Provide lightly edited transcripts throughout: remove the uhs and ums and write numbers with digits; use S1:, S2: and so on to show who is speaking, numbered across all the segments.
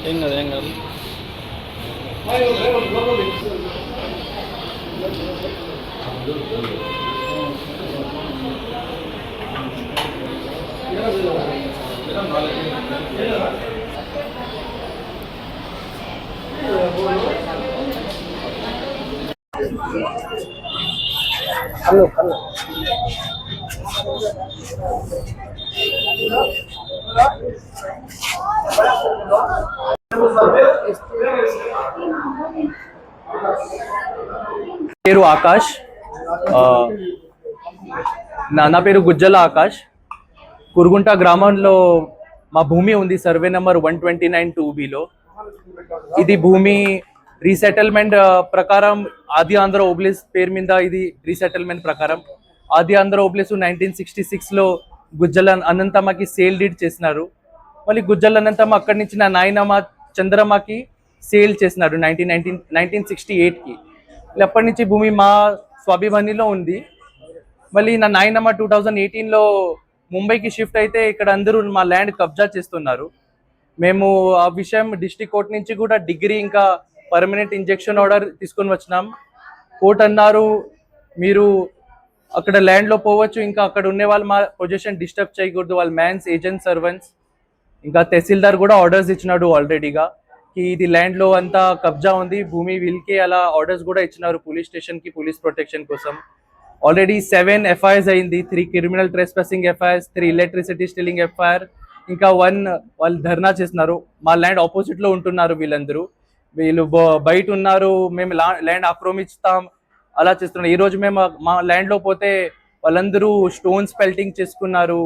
S1: ఏం కాదు ఏం కాదు. కళ్ళు కళ్ళు పేరు ఆకాష్. నా పేరు గుజ్జల ఆకాష్. కురుగుంట గ్రామంలో మా భూమి ఉంది, సర్వే నెంబర్ 129 2Bలో. ఇది భూమి రీసెటిల్మెంట్ ప్రకారం ఆది ఆంధ్ర ఓబ్లిస్ పేరు మీద ఇది రీసెటిల్మెంట్ ప్రకారం ఆది ఆంధ్ర ఓబ్లిస్ 1966లో గుజ్జల అనంతమ్మకి సేల్ డీడ్ చేసినారు. మళ్ళీ గుజ్జల అనంతమ్మ అక్కడి నుంచి నా నాయనమ్మ చంద్రమ్మకి సేల్ చేసినారు 1968కి. అప్పటి నుంచి భూమి మా స్వాభిమానిలో ఉంది. మళ్ళీ నా నాయనమ్మ 2018లో ముంబైకి షిఫ్ట్ అయితే ఇక్కడ అందరూ మా ల్యాండ్ కబ్జా చేస్తున్నారు. మేము ఆ విషయం డిస్ట్రిక్ట్ కోర్ట్ నుంచి కూడా డిగ్రీ ఇంకా పర్మనెంట్ ఇంజెక్షన్ ఆర్డర్ తీసుకొని వచ్చినాం. కోర్ట్ అన్నారు మీరు అక్కడ ల్యాండ్లో పోవచ్చు, ఇంకా అక్కడ ఉండే వాళ్ళు మా పొజిషన్ డిస్టర్బ్ చేయకూడదు, వాళ్ళ మ్యాన్స్ ఏజెంట్ సర్వెంట్స్. ఇంకా తహసీల్దార్ కూడా ఆర్డర్స్ ఇచ్చినాడు ఆల్రెడీగా ఇది ల్యాండ్లో అంతా కబ్జా ఉంది భూమి వీళ్ళకి, అలా ఆర్డర్స్ కూడా ఇచ్చినారు పోలీస్ స్టేషన్కి పోలీస్ ప్రొటెక్షన్ కోసం. ఆల్రెడీ 7 FIRs అయింది, 3 criminal trespassing FIRs, 3 electricity stealing FIR, ఇంకా 1 వాళ్ళు ధర్నా చేస్తున్నారు. మా ల్యాండ్ ఆపోజిట్లో ఉంటున్నారు వీళ్ళందరూ, వీళ్ళు బయట ఉన్నారు, మేము ల్యాండ్ ఆక్రమిస్తాం అలా చేస్తున్నారు. ఈరోజు మేము మా ల్యాండ్లో పోతే వాళ్ళందరూ స్టోన్స్ పెల్టింగ్ చేసుకున్నారు,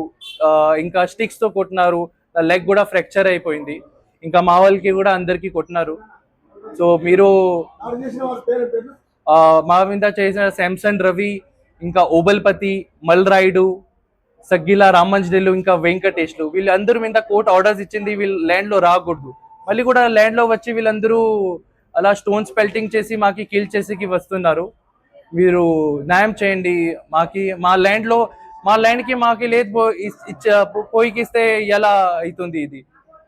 S1: ఇంకా స్టిక్స్తో కొట్టినారు, లెగ్ కూడా ఫ్రాక్చర్ అయిపోయింది, ఇంకా మా వాళ్ళకి కూడా అందరికీ కొట్టినారు. సో మీరు మా మీద చేసిన శాంసన్ రవి, ఇంకా ఓబల్పతి, మల్రాయుడు, సగ్గిల రామంజడేలు, ఇంకా వెంకటేష్లు వీళ్ళందరూ మీద కోర్టు ఆర్డర్స్ ఇచ్చింది వీళ్ళు ల్యాండ్లో రాకూడదు. మళ్ళీ కూడా ల్యాండ్లో వచ్చి వీళ్ళందరూ అలా స్టోన్స్ పెల్టింగ్ చేసి మాకి కిల్ చేసి వస్తున్నారు. మీరు న్యాయం చేయండి మాకి. మా ల్యాండ్కి మాకి లేదు పోయికిస్తే ఎలా అవుతుంది? ఇది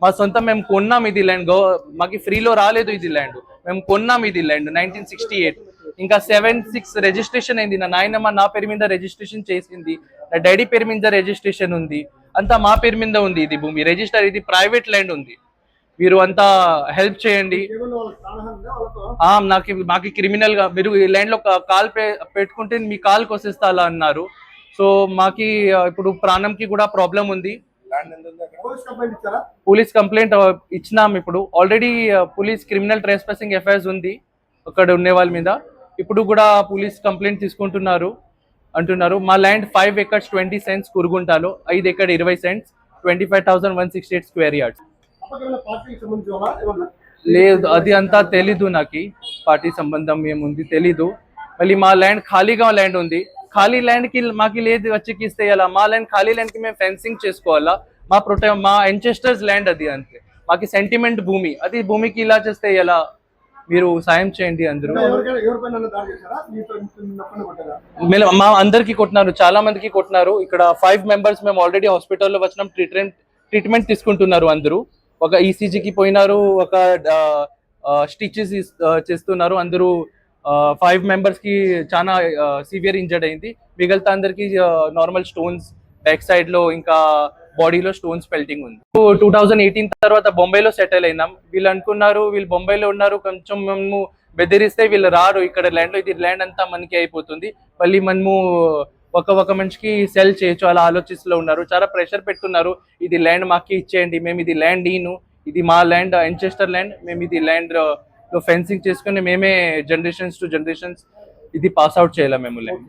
S1: మా సొంతం, మేము కొన్నాం ఇది ల్యాండ్, మాకి ఫ్రీలో రాలేదు ఇది ల్యాండ్, మేము కొన్నాం ఇది ల్యాండ్ 1968. ఇంకా 76 రిజిస్ట్రేషన్ అయింది. నా నాయనమ్మ నా పేరు మీద రిజిస్ట్రేషన్ చేసింది, నా డాడీ పేరు మీద రిజిస్ట్రేషన్ ఉంది, అంతా మా పేరు మీద ఉంది ఇది భూమి రిజిస్టర్. ఇది ప్రైవేట్ ల్యాండ్ ఉంది, మీరు అంతా హెల్ప్ చేయండి. మాకి క్రిమినల్ గా మీరు ఈ ల్యాండ్ లో కాల్ పెట్టుకుంటే మీ కాల్ కోసేస్తా అలా అన్నారు. సో మాకి ఇప్పుడు ప్రాణంకి కూడా ప్రాబ్లం ఉంది. పోలీస్ కంప్లైంట్ ఇచ్చినాం. ఇప్పుడు already police criminal trespassing FIRs ఉంది అక్కడ ఉండే వాళ్ళ మీద. ఇప్పుడు కూడా పోలీస్ కంప్లైంట్ తీసుకుంటున్నారు అంటున్నారు. మా land 5 acres 20 cents కురుగుంటాలో, 5 acres 20 cents 25,168 square yards. లేదు, అది అంతా తెలీదు నాకు, పార్టీ సంబంధం ఏముంది తెలీదు. మళ్ళీ మా ల్యాండ్ ఖాళీగా ల్యాండ్ ఉంది, ఖాళీ ల్యాండ్కి మాకి లేదు వచ్చి ఇస్తే ఎలా? మా ల్యాండ్ ఖాళీ ల్యాండ్కి మేము ఫెన్సింగ్ చేసుకోవాలా? మా ఎన్చెస్టర్స్ ల్యాండ్ అది, అంతే మాకి సెంటిమెంట్ భూమి, అది భూమికి ఇలా చేస్తే ఎలా? మీరు సాయం చేయండి. అందరూ మా అందరికి కొట్టినారు, చాలా మందికి కొట్టినారు. ఇక్కడ 5 members మేము ఆల్రెడీ హాస్పిటల్లో వచ్చినాం, ట్రీట్మెంట్ తీసుకుంటున్నారు అందరూ. ఒక ECGకి పోయినారు, ఒక స్టిచెస్ చేస్తున్నారు అందరూ. 5 members కి చాలా సివియర్ ఇంజర్డ్ అయింది, మిగతా అందరికి నార్మల్ స్టోన్స్ బ్యాక్ సైడ్ లో ఇంకా బాడీలో స్టోన్స్ పెల్టింగ్ ఉంది. 2018 తర్వాత బొంబాయిలో సెటిల్ అయినాం. వీళ్ళు అనుకున్నారు వీళ్ళు బొంబాయిలో ఉన్నారు, కొంచెం మేము బెదిరిస్తే వీళ్ళు రారు ఇక్కడ ల్యాండ్ లో, ఇది ల్యాండ్ అంతా మనకి అయిపోతుంది, మళ్ళీ మనము ఒక మనిషికి సెల్ చేయొచ్చు అలా ఆలోచిస్తూ ఉన్నారు. చాలా ప్రెషర్ పెట్టున్నారు, ఇది ల్యాండ్ మాకి ఇచ్చేయండి, మేము ఇది ల్యాండ్ ఇది మా ల్యాండ్ ఎన్చెస్టర్ ల్యాండ్, మేము ఇది ల్యాండ్ లో ఫెన్సింగ్ చేసుకుని మేమే జనరేషన్స్ టు జనరేషన్స్ ఇది పాస్ అవుట్ చేయాలి మేము ల్యాండ్.